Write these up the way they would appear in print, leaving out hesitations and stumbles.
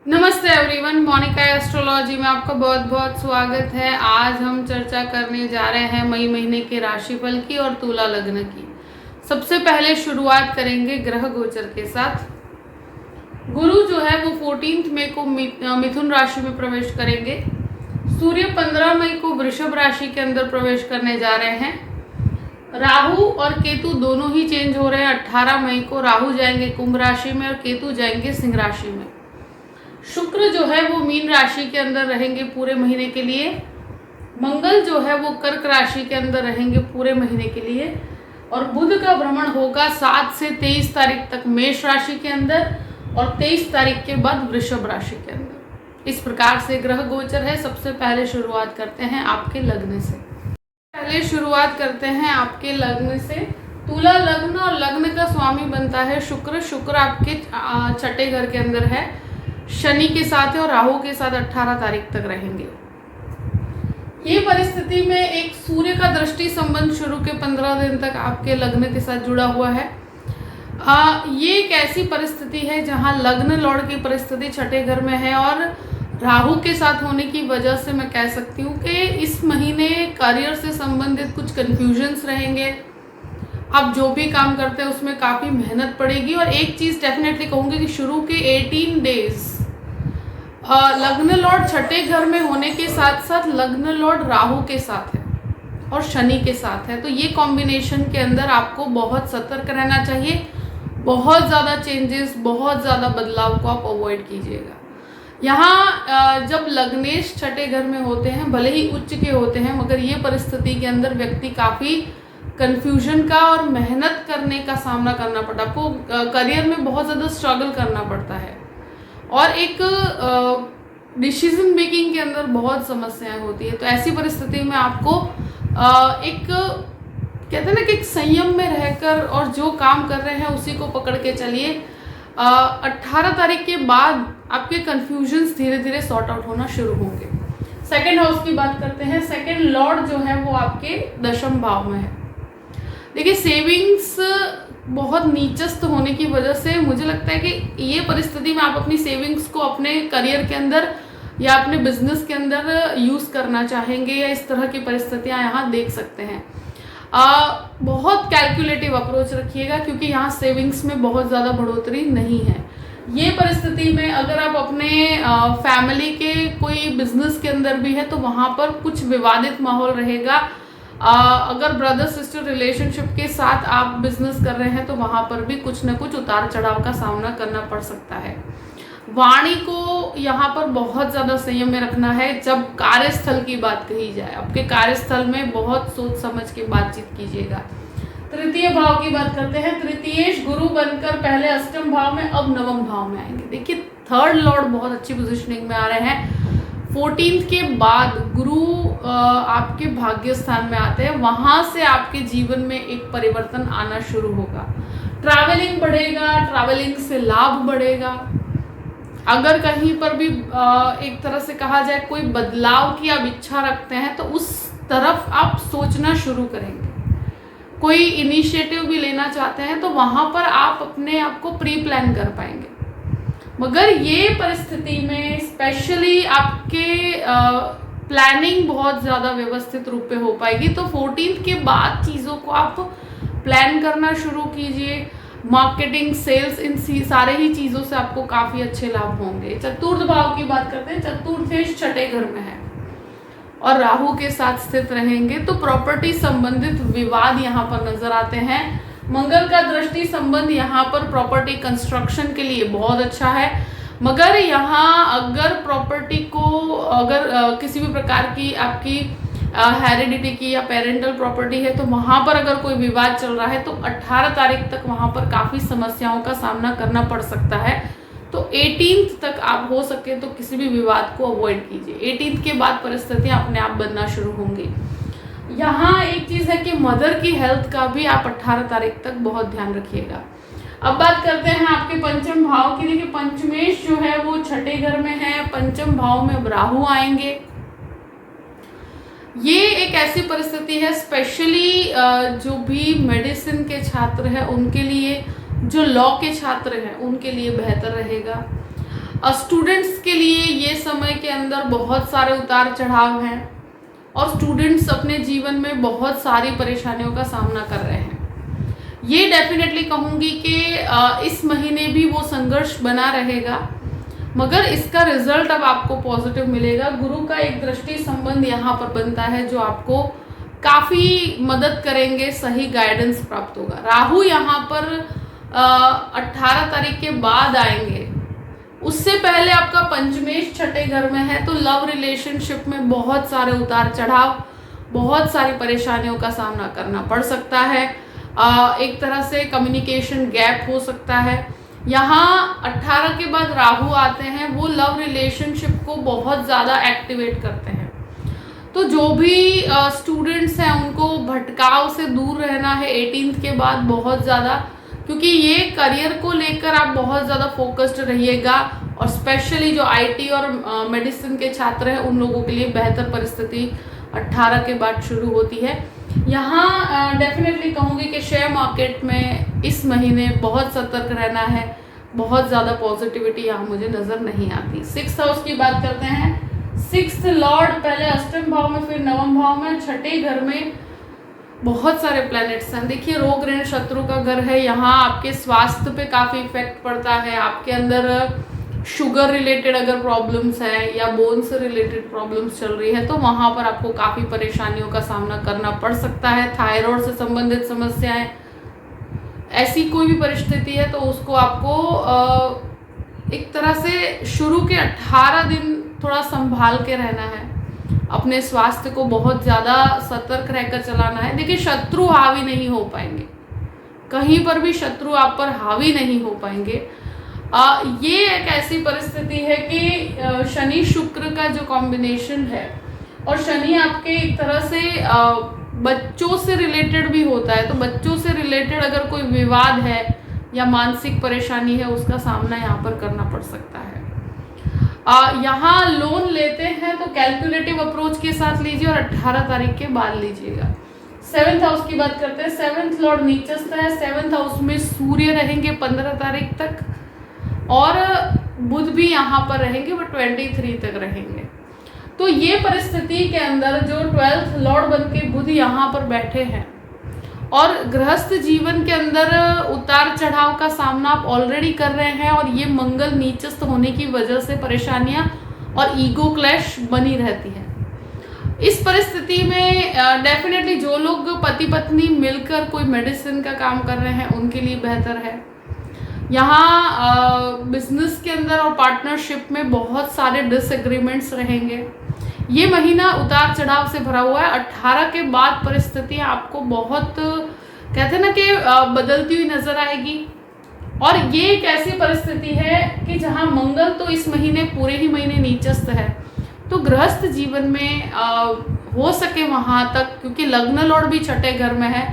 नमस्ते everyone, Monika astrology में आपका बहुत बहुत स्वागत है। आज हम चर्चा करने जा रहे हैं मई महीने के राशिफल की और तुला लग्न की। सबसे पहले शुरुआत करेंगे ग्रह गोचर के साथ। गुरु जो है वो 14 मई को मिथुन राशि में प्रवेश करेंगे। सूर्य 15 मई को वृषभ राशि के अंदर प्रवेश करने जा रहे हैं। राहु और केतु दोनों ही चेंज हो रहे हैं। 18 मई को राहु जाएंगे कुंभ राशि में और केतु जाएंगे सिंह राशि में। शुक्र जो है वो मीन राशि के अंदर रहेंगे पूरे महीने के लिए। मंगल जो है वो कर्क राशि के अंदर रहेंगे पूरे महीने के लिए। और बुध का भ्रमण होगा 7 से 23 तारीख तक मेष राशि के अंदर और 23 तारीख के बाद वृषभ राशि के अंदर। इस प्रकार से ग्रह गोचर है। सबसे पहले शुरुआत करते हैं आपके लग्न से। लग्न से तुला लग्न, और लग्न का स्वामी बनता है शुक्र। शुक्र आपके छठे घर के अंदर है, शनि के साथ है और राहु के साथ 18 तारीख तक रहेंगे। ये परिस्थिति में एक सूर्य का दृष्टि संबंध शुरू के 15 दिन तक आपके लग्न के साथ जुड़ा हुआ है। ये एक ऐसी परिस्थिति है जहां लग्न लॉर्ड की परिस्थिति छठे घर में है और राहु के साथ होने की वजह से मैं कह सकती हूँ कि इस महीने करियर से संबंधित कुछ कंफ्यूजन्स रहेंगे। आप जो भी काम करते हैं उसमें काफ़ी मेहनत पड़ेगी। और एक चीज़ डेफिनेटली कहूँगी कि शुरू के 18 डेज लग्न लॉर्ड छठे घर में होने के साथ साथ लग्न लॉर्ड राहु के साथ है और शनि के साथ है। तो ये कॉम्बिनेशन के अंदर आपको बहुत सतर्क रहना चाहिए। बहुत ज़्यादा चेंजेस, बहुत ज़्यादा बदलाव को आप अवॉइड कीजिएगा। यहाँ जब लग्नेश छठे घर में होते हैं, भले ही उच्च के होते हैं, मगर ये परिस्थिति के अंदर व्यक्ति काफ़ी कन्फ्यूजन का और मेहनत करने का सामना करना पड़ता है। आपको करियर में बहुत ज़्यादा स्ट्रगल करना पड़ता है और एक डिसीजन मेकिंग के अंदर बहुत समस्याएं होती है। तो ऐसी परिस्थिति में आपको एक कहते हैं ना कि एक संयम में रहकर और जो काम कर रहे हैं उसी को पकड़ के चलिए। 18 तारीख के बाद आपके कन्फ्यूजन्स धीरे धीरे सॉर्ट आउट होना शुरू होंगे। सेकेंड हाउस की बात करते हैं। सेकेंड लॉर्ड जो है वो आपके दशम भाव में है। देखिए, सेविंग्स बहुत नीचस्त होने की वजह से मुझे लगता है कि ये परिस्थिति में आप अपनी सेविंग्स को अपने करियर के अंदर या अपने बिजनेस के अंदर यूज़ करना चाहेंगे, या इस तरह की परिस्थितियां यहाँ देख सकते हैं। बहुत कैलकुलेटिव अप्रोच रखिएगा क्योंकि यहाँ सेविंग्स में बहुत ज़्यादा बढ़ोतरी नहीं है। ये परिस्थिति में अगर आप अपने फैमिली के कोई बिजनेस के अंदर भी है तो वहाँ पर कुछ विवादित माहौल रहेगा। अगर ब्रदर सिस्टर रिलेशनशिप के साथ आप बिजनेस कर रहे हैं तो वहाँ पर भी कुछ न कुछ उतार चढ़ाव का सामना करना पड़ सकता है। वाणी को यहाँ पर बहुत ज़्यादा संयम में रखना है। जब कार्यस्थल की बात कही जाए, आपके कार्यस्थल में बहुत सोच समझ के बातचीत कीजिएगा। तृतीय भाव की बात करते हैं। तृतीयेश गुरु बनकर पहले अष्टम भाव में, अब नवम भाव में आएंगे। देखिए, थर्ड लॉर्ड बहुत अच्छी पोजिशनिंग में आ रहे हैं। 14 के बाद गुरु आपके भाग्य स्थान में आते हैं। वहां से आपके जीवन में एक परिवर्तन आना शुरू होगा। ट्रैवलिंग बढ़ेगा, ट्रैवलिंग से लाभ बढ़ेगा। अगर कहीं पर भी एक तरह से कहा जाए कोई बदलाव की आप इच्छा रखते हैं तो उस तरफ आप सोचना शुरू करेंगे। कोई इनिशिएटिव भी लेना चाहते हैं तो वहां पर आप अपने आप को प्री प्लान कर पाएंगे। मगर ये परिस्थिति में स्पेशली आपके प्लानिंग बहुत ज़्यादा व्यवस्थित रूप पे हो पाएगी। तो 14 के बाद चीज़ों को आप प्लान करना शुरू कीजिए। मार्केटिंग, सेल्स, इन सारे ही चीज़ों से आपको काफ़ी अच्छे लाभ होंगे। चतुर्थ भाव की बात करते हैं। चतुर्थेश छठे घर में है और राहु के साथ स्थित रहेंगे तो प्रॉपर्टी संबंधित विवाद यहाँ पर नजर आते हैं। मंगल का दृष्टि संबंध यहाँ पर प्रॉपर्टी कंस्ट्रक्शन के लिए बहुत अच्छा है। मगर यहाँ अगर प्रॉपर्टी को अगर किसी भी प्रकार की आपकी हेरिडिटी की या पेरेंटल प्रॉपर्टी है तो वहाँ पर अगर कोई विवाद चल रहा है तो 18 तारीख तक वहाँ पर काफ़ी समस्याओं का सामना करना पड़ सकता है। तो 18 तक आप हो सके तो किसी भी विवाद को अवॉइड कीजिए। 18 के बाद परिस्थितियाँ अपने आप बनना शुरू होंगी। यहाँ एक चीज़ है कि मदर की हेल्थ का भी आप 18 तारीख तक बहुत ध्यान रखिएगा। अब बात करते हैं आपके पंचम भाव की। देखिए, पंचमेश जो है वो छठे घर में है। पंचम भाव में अब राहु आएंगे। ये एक ऐसी परिस्थिति है स्पेशली जो भी मेडिसिन के छात्र हैं उनके लिए, जो लॉ के छात्र हैं उनके लिए बेहतर रहेगा। स्टूडेंट्स के लिए ये समय के अंदर बहुत सारे उतार चढ़ाव हैं और स्टूडेंट्स अपने जीवन में बहुत सारी परेशानियों का सामना कर रहे हैं। ये डेफिनेटली कहूँगी कि इस महीने भी वो संघर्ष बना रहेगा, मगर इसका रिजल्ट अब आपको पॉजिटिव मिलेगा। गुरु का एक दृष्टि संबंध यहाँ पर बनता है जो आपको काफ़ी मदद करेंगे, सही गाइडेंस प्राप्त होगा। राहु यहाँ पर 18 तारीख के बाद आएंगे, उससे पहले आपका पंचमेश छठे घर में है, तो लव रिलेशनशिप में बहुत सारे उतार चढ़ाव, बहुत सारी परेशानियों का सामना करना पड़ सकता है। एक तरह से कम्युनिकेशन गैप हो सकता है। यहाँ 18 के बाद राहु आते हैं, वो लव रिलेशनशिप को बहुत ज़्यादा एक्टिवेट करते हैं। तो जो भी स्टूडेंट्स हैं उनको भटकाव से दूर रहना है 18 के बाद बहुत ज़्यादा, क्योंकि ये करियर को लेकर आप बहुत ज़्यादा फोकस्ड रहिएगा। और स्पेशली जो आईटी और मेडिसिन के छात्र हैं उन लोगों के लिए बेहतर परिस्थिति 18 के बाद शुरू होती है। यहाँ डेफिनेटली कहूँगी कि शेयर मार्केट में इस महीने बहुत सतर्क रहना है, बहुत ज़्यादा पॉजिटिविटी यहाँ मुझे नज़र नहीं आती। 6th हाउस की बात करते हैं। 6th लॉर्ड पहले अष्टम भाव में, फिर नवम भाव में, छठे घर में बहुत सारे प्लैनेट्स हैं। देखिए, रोग ऋण शत्रु का घर है, यहाँ आपके स्वास्थ्य पे काफ़ी इफेक्ट पड़ता है। आपके अंदर शुगर रिलेटेड अगर प्रॉब्लम्स है या बोन से रिलेटेड प्रॉब्लम्स चल रही है तो वहाँ पर आपको काफ़ी परेशानियों का सामना करना पड़ सकता है। थायराइड से संबंधित समस्याएं, ऐसी कोई भी परिस्थिति है तो उसको आपको एक तरह से शुरू के 18 दिन थोड़ा संभाल के रहना है। अपने स्वास्थ्य को बहुत ज़्यादा सतर्क रहकर चलाना है। देखिए, शत्रु हावी नहीं हो पाएंगे, कहीं पर भी शत्रु आप पर हावी नहीं हो पाएंगे। ये एक ऐसी परिस्थिति है कि शनि शुक्र का जो कॉम्बिनेशन है, और शनि आपके एक तरह से बच्चों से रिलेटेड भी होता है, तो बच्चों से रिलेटेड अगर कोई विवाद है या मानसिक परेशानी है उसका सामना यहाँ पर करना पड़ सकता है। यहाँ लोन लेते हैं तो कैलकुलेटिव अप्रोच के साथ लीजिए और 18 तारीख के बाद लीजिएगा। 7th हाउस की बात करते हैं। 7th लॉर्ड नीचस्थ है। 7th हाउस में सूर्य रहेंगे 15 तारीख तक, और बुध भी यहाँ पर रहेंगे, वो 23 तक रहेंगे। तो ये परिस्थिति के अंदर जो 12th लॉर्ड बन के बुध यहाँ पर बैठे हैं, और गृहस्थ जीवन के अंदर उतार चढ़ाव का सामना आप ऑलरेडी कर रहे हैं, और ये मंगल नीचस्थ होने की वजह से परेशानियां और ईगो क्लैश बनी रहती है। इस परिस्थिति में डेफिनेटली जो लोग पति पत्नी मिलकर कोई मेडिसिन का काम कर रहे हैं उनके लिए बेहतर है। यहाँ बिजनेस के अंदर और पार्टनरशिप में बहुत सारे डिसएग्रीमेंट्स रहेंगे। ये महीना उतार चढ़ाव से भरा हुआ है। 18 के बाद परिस्थितियाँ आपको बहुत, कहते हैं ना कि बदलती हुई नजर आएगी। और ये एक ऐसी परिस्थिति है कि जहाँ मंगल तो इस महीने पूरे ही महीने नीचस्थ है, तो गृहस्थ जीवन में हो सके वहाँ तक, क्योंकि लग्न लॉर्ड भी छठे घर में है,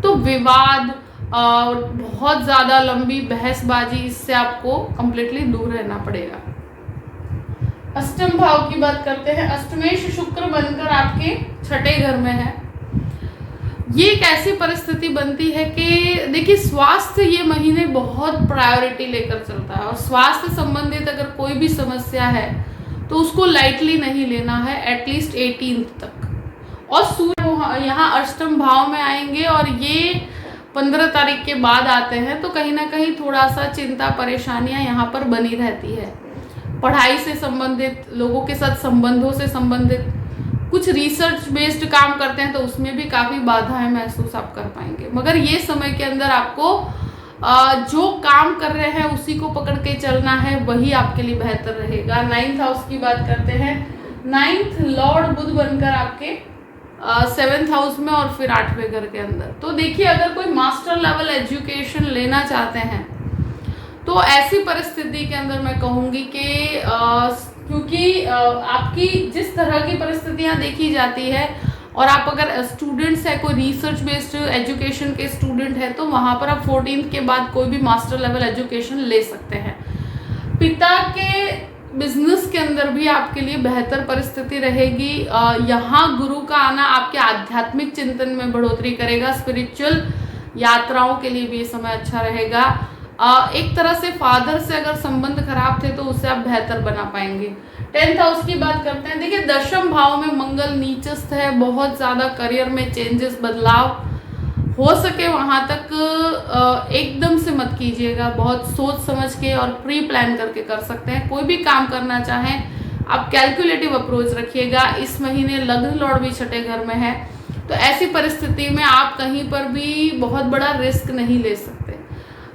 तो विवाद, बहुत ज़्यादा लंबी बहसबाजी, इससे आपको कंप्लीटली दूर रहना पड़ेगा। अष्टम भाव की बात करते हैं। अष्टमेश शुक्र बनकर आपके छठे घर में है। ये एक ऐसी परिस्थिति बनती है कि देखिए, स्वास्थ्य ये महीने बहुत प्रायोरिटी लेकर चलता है, और स्वास्थ्य संबंधित अगर कोई भी समस्या है तो उसको लाइटली नहीं लेना है, एटलीस्ट 18 तक। और सूर्य यहाँ अष्टम भाव में आएंगे, और ये 15 तारीख के बाद आते हैं, तो कहीं ना कहीं थोड़ा सा चिंता परेशानियां यहाँ पर बनी रहती है। पढ़ाई से संबंधित, लोगों के साथ संबंधों से संबंधित, कुछ रिसर्च बेस्ड काम करते हैं तो उसमें भी काफ़ी बाधाएं महसूस आप कर पाएंगे। मगर ये समय के अंदर आपको जो काम कर रहे हैं उसी को पकड़ के चलना है, वही आपके लिए बेहतर रहेगा। 9th हाउस की बात करते हैं। 9th लॉर्ड बुध बनकर आपके 7th हाउस में और फिर 8वें घर के अंदर। तो देखिए, अगर कोई मास्टर लेवल एजुकेशन लेना चाहते हैं तो ऐसी परिस्थिति के अंदर मैं कहूँगी कि क्योंकि आपकी जिस तरह की परिस्थितियाँ देखी जाती है, और आप अगर स्टूडेंट्स है, कोई रिसर्च बेस्ड एजुकेशन के स्टूडेंट है, तो वहाँ पर आप 14th के बाद कोई भी मास्टर लेवल एजुकेशन ले सकते हैं। पिता के बिजनेस के अंदर भी आपके लिए बेहतर परिस्थिति रहेगी। यहाँ गुरु का आना आपके आध्यात्मिक चिंतन में बढ़ोतरी करेगा। स्पिरिचुअल यात्राओं के लिए भी ये समय अच्छा रहेगा। एक तरह से फादर से अगर संबंध खराब थे तो उससे आप बेहतर बना पाएंगे। 10th हाउस की बात करते हैं। देखिए, दशम भाव में मंगल नीचस्थ है, बहुत ज़्यादा करियर में चेंजेस, बदलाव हो सके वहाँ तक एकदम से मत कीजिएगा, बहुत सोच समझ के और प्री प्लान करके कर सकते हैं। कोई भी काम करना चाहें आप कैलकुलेटिव अप्रोच रखिएगा। इस महीने लग्न लॉर्ड भी छठे घर में है, तो ऐसी परिस्थिति में आप कहीं पर भी बहुत बड़ा रिस्क नहीं ले सकते।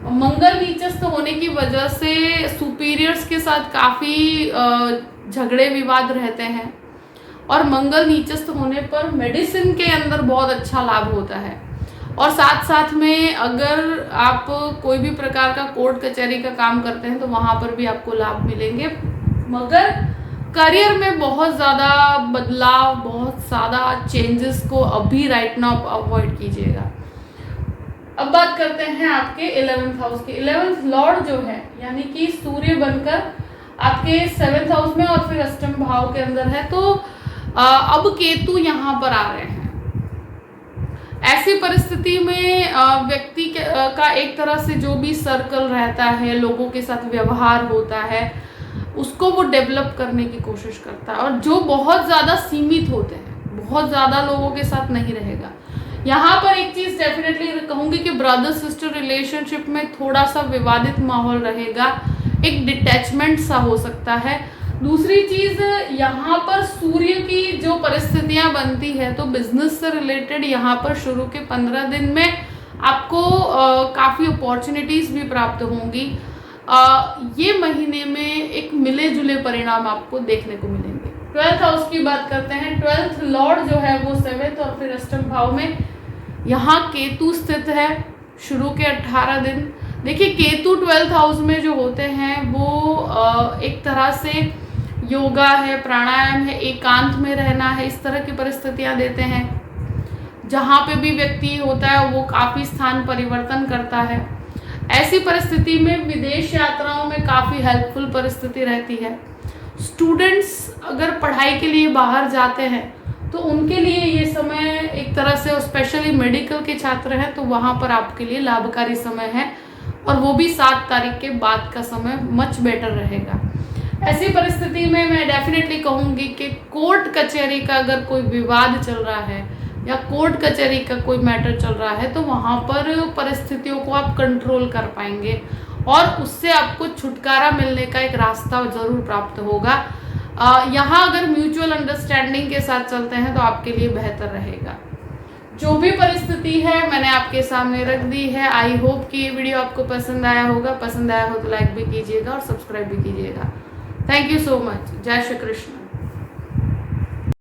मंगल नीचस्थ होने की वजह से सुपीरियर्स के साथ काफ़ी झगड़े विवाद रहते हैं, और मंगल नीचस्थ होने पर मेडिसिन के अंदर बहुत अच्छा लाभ होता है। और साथ साथ में अगर आप कोई भी प्रकार का कोर्ट कचहरी का काम करते हैं तो वहाँ पर भी आपको लाभ मिलेंगे, मगर करियर में बहुत ज़्यादा बदलाव, बहुत ज़्यादा चेंजेस को अभी राइट नाउ अवॉइड कीजिएगा। अब बात करते हैं आपके 11th हाउस की। 11th लॉर्ड जो है यानी कि सूर्य बनकर आपके 7th हाउस में और फिर अष्टम भाव के अंदर है, तो अब केतु यहाँ पर आ रहे हैं। ऐसी परिस्थिति में व्यक्ति का एक तरह से जो भी सर्कल रहता है, लोगों के साथ व्यवहार होता है, उसको वो डेवलप करने की कोशिश करता है, और जो बहुत ज़्यादा सीमित होते हैं, बहुत ज़्यादा लोगों के साथ नहीं रहेगा। यहाँ पर एक चीज़ डेफिनेटली कहूँगी कि ब्रदर सिस्टर रिलेशनशिप में थोड़ा सा विवादित माहौल रहेगा, एक डिटैचमेंट सा हो सकता है। दूसरी चीज़, यहाँ पर सूर्य की जो परिस्थितियाँ बनती है, तो बिजनेस से रिलेटेड यहाँ पर शुरू के 15 दिन में आपको काफ़ी अपॉर्चुनिटीज़ भी प्राप्त होंगी। ये महीने में एक मिले जुले परिणाम आपको देखने को मिलेंगे। 12th हाउस की बात करते हैं। 12th लॉर्ड जो है वो 7th और फिर अष्टम भाव में यहाँ केतु स्थित है शुरू के 18 दिन। देखिए, केतु 12th हाउस में जो होते हैं वो एक तरह से योगा है, प्राणायाम है, एकांत में रहना है, इस तरह की परिस्थितियाँ देते हैं। जहाँ पे भी व्यक्ति होता है वो काफ़ी स्थान परिवर्तन करता है। ऐसी परिस्थिति में विदेश यात्राओं में काफ़ी हेल्पफुल परिस्थिति रहती है। स्टूडेंट्स अगर पढ़ाई के लिए बाहर जाते हैं तो उनके लिए ये समय एक तरह से, स्पेशली मेडिकल के छात्र हैं तो वहाँ पर आपके लिए लाभकारी समय है, और वो भी 7 तारीख के बाद का समय मच बेटर रहेगा। ऐसी परिस्थिति में मैं डेफिनेटली कहूँगी कि कोर्ट कचहरी का अगर कोई विवाद चल रहा है या कोर्ट कचहरी का कोई मैटर चल रहा है, तो वहाँ पर परिस्थितियों को आप कंट्रोल कर पाएंगे और उससे आपको छुटकारा मिलने का एक रास्ता ज़रूर प्राप्त होगा। यहाँ अगर म्यूचुअल अंडरस्टैंडिंग के साथ चलते हैं तो आपके लिए बेहतर रहेगा। जो भी परिस्थिति है मैंने आपके सामने रख दी है। आई होप कि ये वीडियो आपको पसंद आया होगा। पसंद आया हो तो लाइक भी कीजिएगा और सब्सक्राइब भी कीजिएगा। Thank you so much. जय श्री कृष्ण।